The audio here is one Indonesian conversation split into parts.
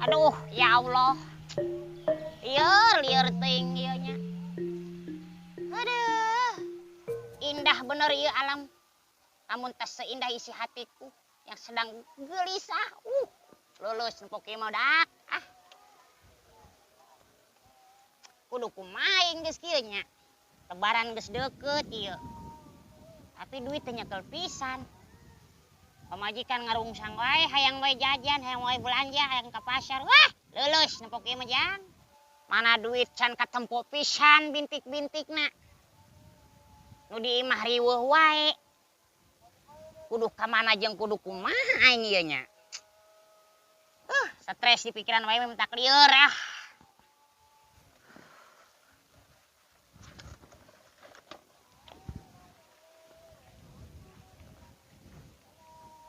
Aduh, ya Allah. Liar ting ieu nya. Aduh. Indah bener ieu alam. Namun teh seindah isi hatiku yang sedang gelisah. Lulus nempo kieu mah dak. Kudu kumaha geus kieu nya. Lebaran geus deukeut ieu. Tapi duit teh nyekel pisan. Pamajikan ngarungsang wae, hayang wae jajan, hayang wae belanja, hayang ka pasar. Wah, lulus nempo kieu mah jang. Mana duit can katempo pisan bintik-bintikna. Nu di imah riweuh wae. Kudu ka mana jeung kudu kumaha aing ieu nya. Stres di pikiran wae mentak lieur ah.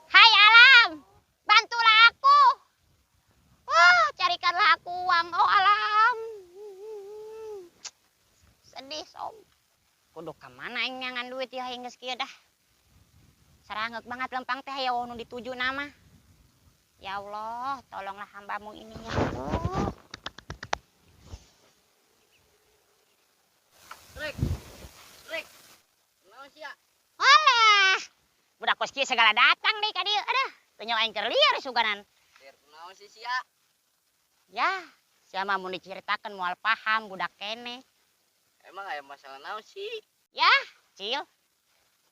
Hai alam, bantulah aku. Carikanlah aku uang, oh alam. Sedih sob. Kudu ka mana aing nyangan duit ya hayang geus kieu dah. Saranggeuk banget lempang teh aya nu dituju nama. Ya Allah, tolonglah hambamu ini ya Allah. Rek. Naon sia? Alah. Budak kos kieu segala datang deui ka dieu. Aduh, teu nyawa aing keur lieur suganan. Naon sih sia? Ya, sia mah mun diceritakeun moal paham budak keneh. Emang aya masalah naon sih? Ya, Cil.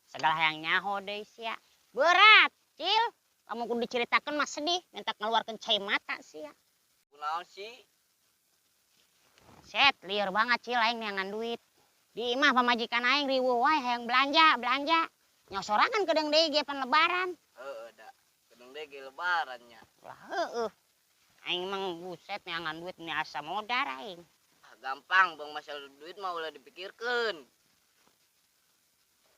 Segala hayang nyaho deui sia. Berat, Cil. Kamu kudu diceritakeun mah sedih, minta ngeluarkeun cai mata sia. Kunaon sih? Set, lieur banget Cil aing neangan duit. Di imah pamajikan aing riweuh wae hayang belanja. Nyosorangan kedeung deui ge pan lebaran. Heeh da. Kedeung deui ge lebaran nya. Lah heueuh. Aing mah buset neangan duit ni asa modar aing. Gampang bang masalah duit mah ulah dipikirkeun.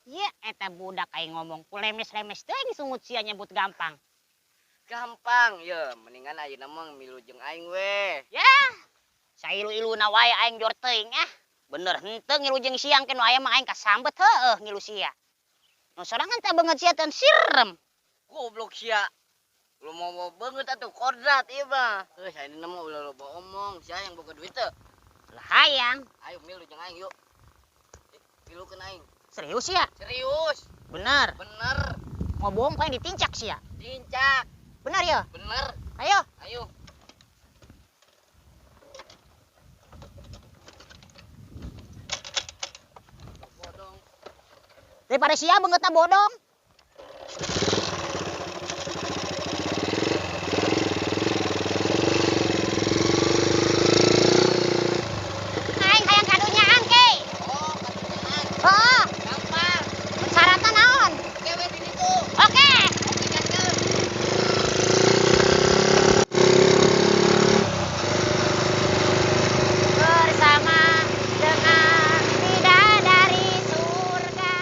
Iya, eta budak aing ngomong ku lemes-lemes teuing sungut sia nyebut gampang. Gampang, ya mendingan ayeuna mah milu jeung aing we. Ya, sailu-iluna wae aing jor teuing ah. Bener henteu ngilu jeung siang ke nu aya mah aing kasambet heueuh ngilu sia. Nu sorangan teh beungeut sia teh sirem. Goblok sia. Lu mau beungeut atuh kodrat ieu mah. Sayeuna mah ulah loba omong, sia yang boga duit teh. Lah hayang. Ayo milu jeung aing yuk. Milukeun aing. Serius ya? Serius. Bener. Bener. Mau bohong paling ditincak sia. Tincak. Bener ya? Bener. Ayo. Ayo. Bodong. Daripada sia beungeutna bodong. Aing hayang kadunyaan ke. Oh, kadunyaan. Heeh. Gampang. Syaratna naon? Oke we di ditu. Oke. Oke gaskeun. Bersama dengan bidadari surga.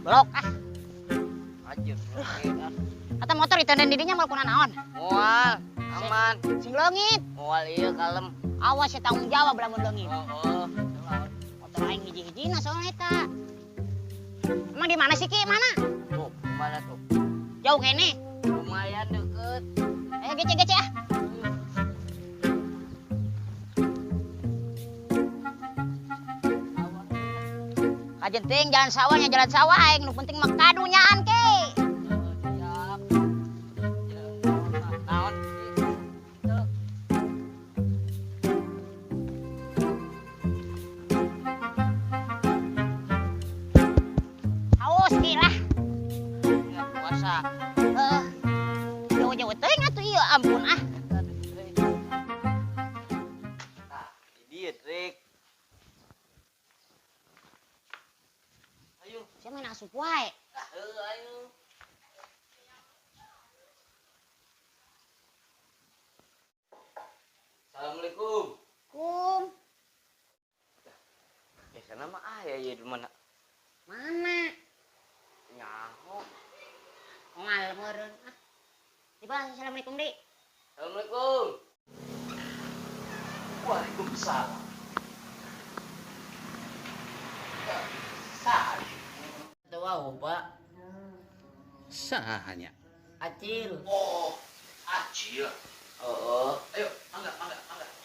Blok ah. Anjir. Kata motor ditenden didinya mal kuna naon? Moal, aman. Sing leungit. Moal ieu kalem. Awas ya tanggung jawab lamun leungit. Oh. Motor aing hiji-hijina soalnya eta. Emang di mana sih Ki? Mana? Tuh, mana tuh? Jauh kene. Lumayan deket. Ayo gece-gece ah. Kajenting jalan sawahnya jalan sawah aing nu penting mah kadunyaan ke. Siap. Naon? Haus Ki lah. Ya puasa. Jauh-jauh teuing atuh ieu ampun ah. Nah, di dieu, Trik. Ayo. Saya main asup wae. Ayo. Assalamualaikum. Kum, Ya sana mah ayah ya di mana? mana? Nyaho. Ngal meureun. Ah. Dibalas assalamualaikum, Dik. Assalamualaikum. Waalaikumsalam. Sah. Tahu Pak. Sahanya. Acil. Oh, acil. Oh. Ayo, mangga.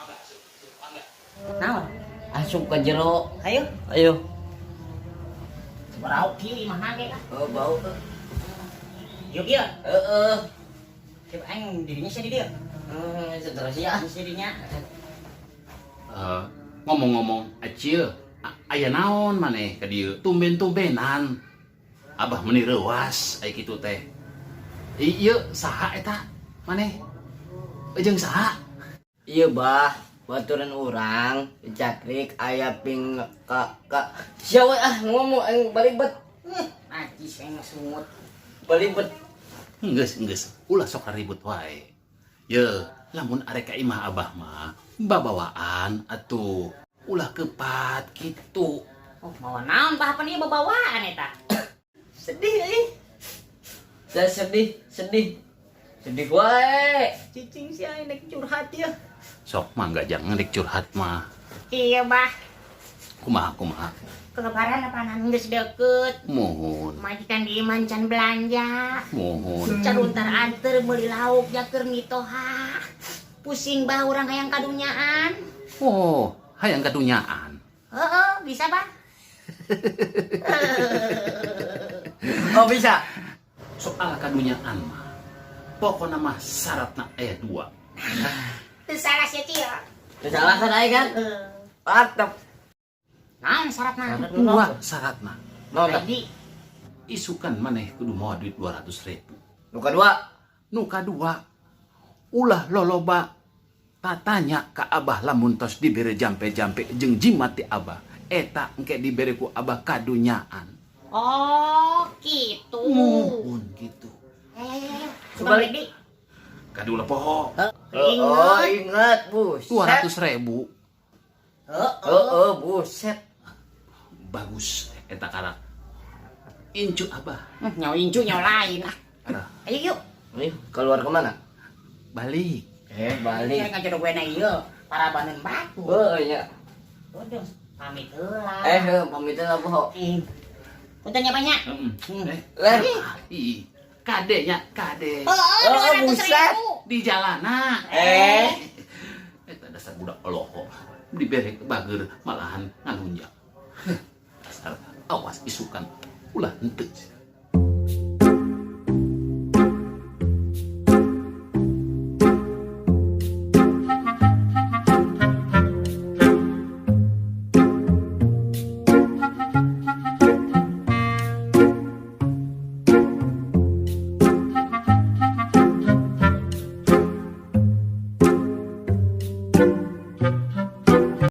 Asup, mangga. Naon? Asup ke jero. Ayo, Ayo. seberau kieu imah nage lah. Oh, bau. Yuk ieu. Heeh. Coba aing dirinya sia di dieu. Seterusnya. Sia dinya. Ngomong-ngomong, acil. Aya naon maneh ka dieu? Tumben-tumbenan. Abah meuni reuas aya kitu teh. Ieu saha eta? Maneh? Jeung saha? Iya, Bah. Baturan orang, cakrik aya ping ka siapa ngomong aing balibet. Najis aing sungut. Balibet. Geus. Ulah sok ribut wae. Ye, lamun arek ka imah abah mah babawaan atuh. Ulah kepat gitu. Oh, mau naon bahapan ieu babawaan eta? Sedih Saya sedih. Sedih wae. Cicing si aing nek curhat ya. Sok mah enggak jangan dik curhat mah. Iya, Bah. Kumaha. Kelebaran apaan geus deukeut. Mohon. Majikan di mancan belanja. Mohon. Caruntar anter meuli lauk jaker mitoha. Pusing bah urang hayang kadunyaan. Oh, hayang kadunyaan. Heeh, bisa, Bah. Oh bisa. Soal kadunyaan mah. Pokona mah syaratna aya 2. Teu salah sia cia. Salah kan aing kan? Mantap. Naon syaratna? 2 syaratna. Mau enggak? Jadi, Isukan maneh kudu moal duit 200.000. Nu kedua. Nu kadua, ulah loloba tatanya ka abah lamun tos dibere jampe-jampe jeung jimat ti abah. Eta engke dibere ku abah kadunyaan. oh gitu. Mohon gitu. Ayo. Coba, Coba Dik. Kadula poho. Oh, ingat, Buset. 200.000. Oh, buset. Bagus eta karak. Incu abah. Nyaw incu nyaw lain ah. Ada Ayo yuk. Nih, keluar kemana? balik. Saya Balik. ngajar gue na iya. Para banen batu. Oh, iya. Udah, pamit heula. Pamitan apa ho? Puntennya banyak. Lah. Ih, kadenya kade. Oh, buset. Di jalana. Eta dasar budak oloho. Dibere bager malahan ngalunjak. Dasar awas isukan. Ulah henteu.